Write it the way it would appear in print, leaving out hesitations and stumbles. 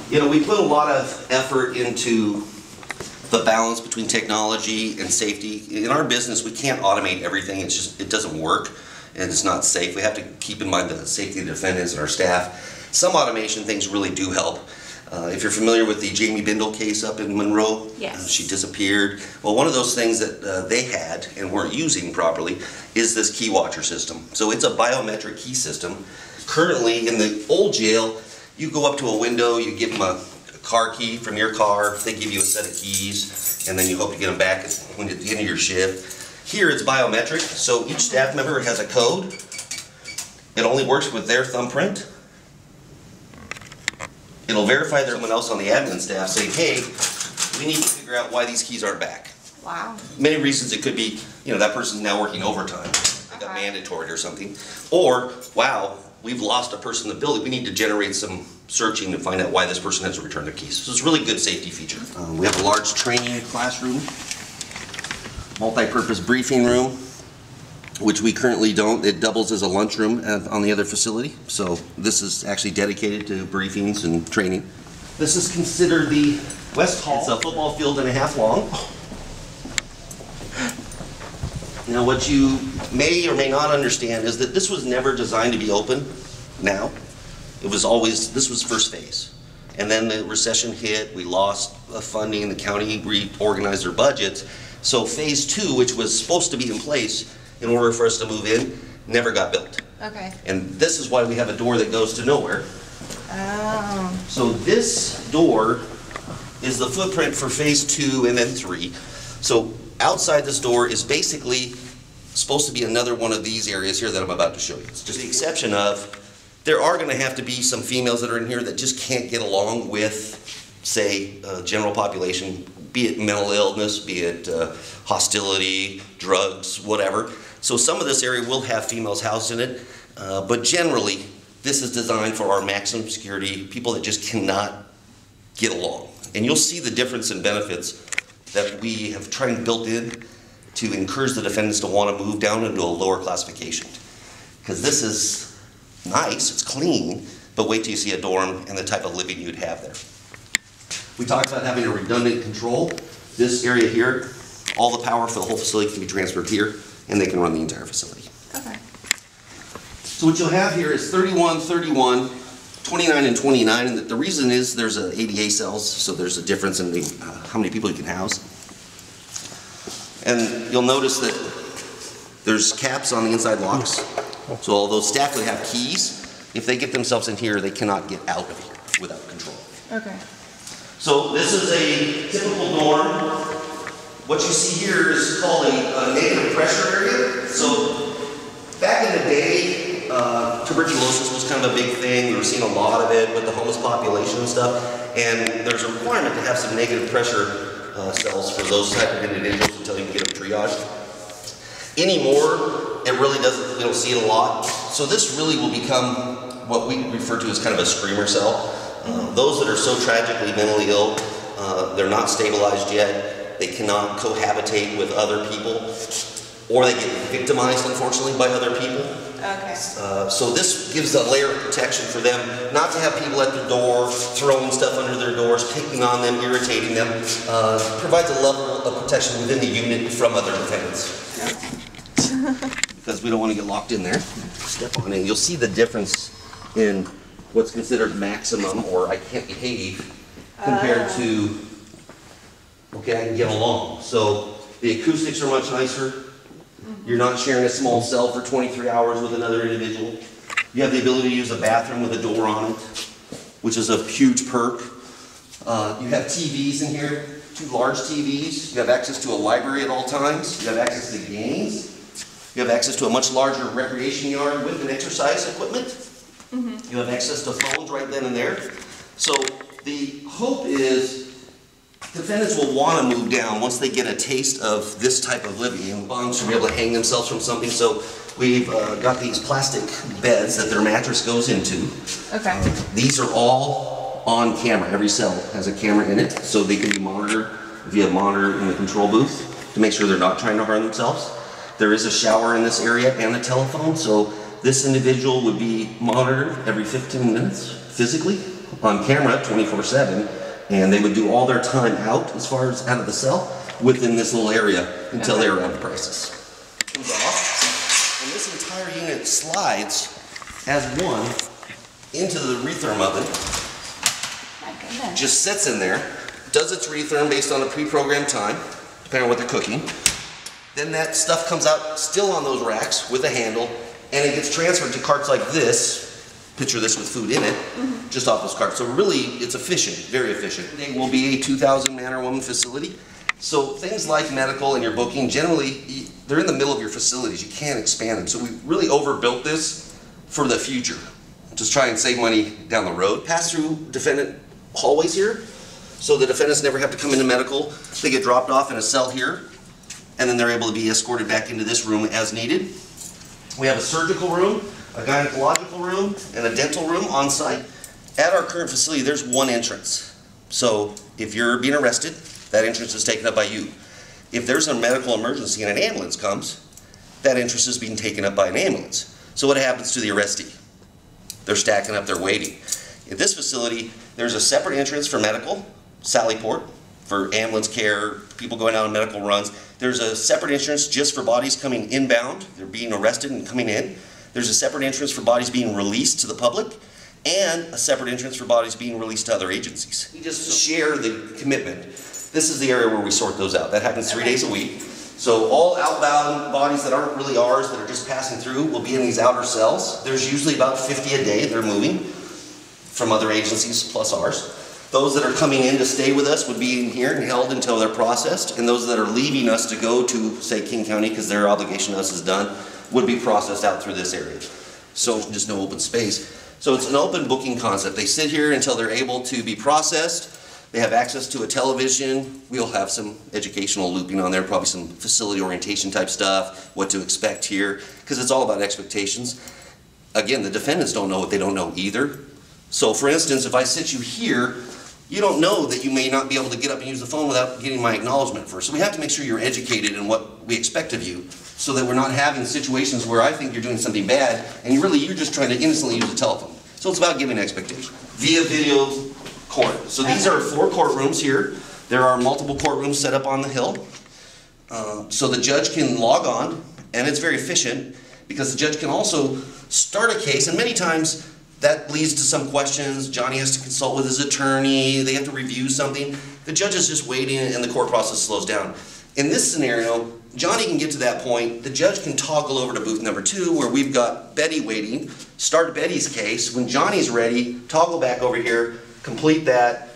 You know, we put a lot of effort into the balance between technology and safety. In our business, we can't automate everything. It's just, it doesn't work and it's not safe. We have to keep in mind the safety of the defendants and our staff. Some automation things really do help. If you're familiar with the Jamie Bindle case up in Monroe, yes. She disappeared. Well, one of those things that they had and weren't using properly is this key watcher system. So it's a biometric key system. Currently in the old jail, you go up to a window, you give them a car key from your car, they give you a set of keys, and then you hope to get them back at the end of your shift. Here it's biometric, so each staff member has a code. It only works with their thumbprint. It'll verify there's someone else on the admin staff saying, hey, we need to figure out why these keys aren't back. Wow. Many reasons. It could be, you know, that person's now working overtime. They got mandatory or something. Or, wow, we've lost a person in the building. We need to generate some searching to find out why this person hasn't returned their keys. So it's a really good safety feature. We have a large training classroom, multi-purpose briefing room, which we currently don't. It doubles as a lunchroom on the other facility. So this is actually dedicated to briefings and training. This is considered the West Hall. It's a football field and a half long. Now what you may or may not understand is that this was never designed to be open now. It was always, this was first phase. And then the recession hit, we lost funding, the county reorganized their budgets. So phase 2, which was supposed to be in place in order for us to move in, never got built. Okay. And this is why we have a door that goes to nowhere. Oh. So this door is the footprint for phase 2 and then 3. So outside this door is basically supposed to be another one of these areas here that I'm about to show you. It's just the exception of, there are going to have to be some females that are in here that just can't get along with, say, general population, be it mental illness, be it hostility, drugs, whatever. So some of this area will have females housed in it, but generally this is designed for our maximum security, people that just cannot get along. And you'll see the difference in benefits that we have tried and built in to encourage the defendants to want to move down into a lower classification. Because this is nice, it's clean, but wait till you see a dorm and the type of living you'd have there. We talked about having a redundant control. This area here, all the power for the whole facility can be transferred here, and they can run the entire facility. Okay. So what you'll have here is 31, 31, 29, and 29, and the reason is there's a ADA cells, so there's a difference in the, how many people you can house. And you'll notice that there's caps on the inside locks. So although staff would have keys, if they get themselves in here, they cannot get out of here without control. Okay. So this is a typical dorm. What you see here is called a negative pressure area. So back in the day, tuberculosis was kind of a big thing. We were seeing a lot of it with the homeless population and stuff. And there's a requirement to have some negative pressure cells for those type of individuals until you can get them triaged. Anymore, it really doesn't, we don't see it a lot. So this really will become what we refer to as kind of a screamer cell. Those that are so tragically mentally ill, they're not stabilized yet, they cannot cohabitate with other people, or they get victimized, unfortunately, by other people. Okay. So this gives a layer of protection for them, not to have people at their door, throwing stuff under their doors, picking on them, irritating them. Provides a level of protection within the unit from other defendants. Because we don't want to get locked in there. Step on it. You'll see the difference in what's considered maximum or I can't behave compared to, okay, I can get along. So the acoustics are much nicer. You're not sharing a small cell for 23 hours with another individual. You have the ability to use a bathroom with a door on it, which is a huge perk. You have TVs in here, 2 large TVs. You have access to a library at all times. You have access to games. You have access to a much larger recreation yard with an exercise equipment. You have access to phones right then and there. So the hope is defendants will want to move down once they get a taste of this type of living. And bunks to be able to hang themselves from something. So we've got these plastic beds that their mattress goes into. Okay. These are all on camera. Every cell has a camera in it, so they can be monitored via monitor in the control booth to make sure they're not trying to harm themselves. There is a shower in this area and a telephone, so this individual would be monitored every 15 minutes physically. on camera 24/7, and they would do all their time out, as far as out of the cell, within this little area until they were out of crisis. Comes off, and this entire unit slides as one into the retherm oven. My goodness. Just sits in there, does its retherm based on a pre-programmed time, depending on what they're cooking. Then that stuff comes out still on those racks with a handle, and it gets transferred to carts like this. Picture this with food in it, just off those carts. So really, it's efficient, very efficient. It will be a 2,000 man or woman facility. So things like medical and your booking, generally, they're in the middle of your facilities. You can't expand them. So we really overbuilt this for the future. Just try and save money down the road. Pass through defendant hallways here, so the defendants never have to come into medical. They get dropped off in a cell here, and then they're able to be escorted back into this room as needed. We have a surgical room, a gynecological room, and a dental room on site. At our current facility, there's one entrance. So if you're being arrested, that entrance is taken up by you. If there's a medical emergency and an ambulance comes, that entrance is being taken up by an ambulance. So what happens to the arrestee? They're stacking up, they're waiting. At this facility, there's a separate entrance for medical, Sally Port, for ambulance care, people going out on medical runs. There's a separate entrance just for bodies coming inbound. They're being arrested and coming in. There's a separate entrance for bodies being released to the public, and a separate entrance for bodies being released to other agencies. We just share the commitment. This is the area where we sort those out. That happens 3 days a week. So all outbound bodies that aren't really ours, that are just passing through, will be in these outer cells. There's usually about 50 a day. They're moving from other agencies plus ours. Those that are coming in to stay with us would be in here and held until they're processed, and those that are leaving us to go to, say, King County, because their obligation to us is done, would be processed out through this area. So just no open space. So it's an open booking concept. They sit here until they're able to be processed. They have access to a television. We'll have some educational looping on there, probably some facility orientation type stuff, what to expect here, because it's all about expectations. Again, the defendants don't know what they don't know either. So for instance, if I sit you here, you don't know that you may not be able to get up and use the phone without getting my acknowledgement first. So we have to make sure you're educated in what we expect of you, so that we're not having situations where I think you're doing something bad and you're just trying to innocently use the telephone. So it's about giving expectation. Via video court. So these are 4 courtrooms here. There are multiple courtrooms set up on the hill. So the judge can log on, and it's very efficient because the judge can also start a case, and many times that leads to some questions. Johnny has to consult with his attorney, they have to review something. The judge is just waiting and the court process slows down. In this scenario, Johnny can get to that point, the judge can toggle over to booth number 2 where we've got Betty waiting, start Betty's case. When Johnny's ready, toggle back over here, complete that,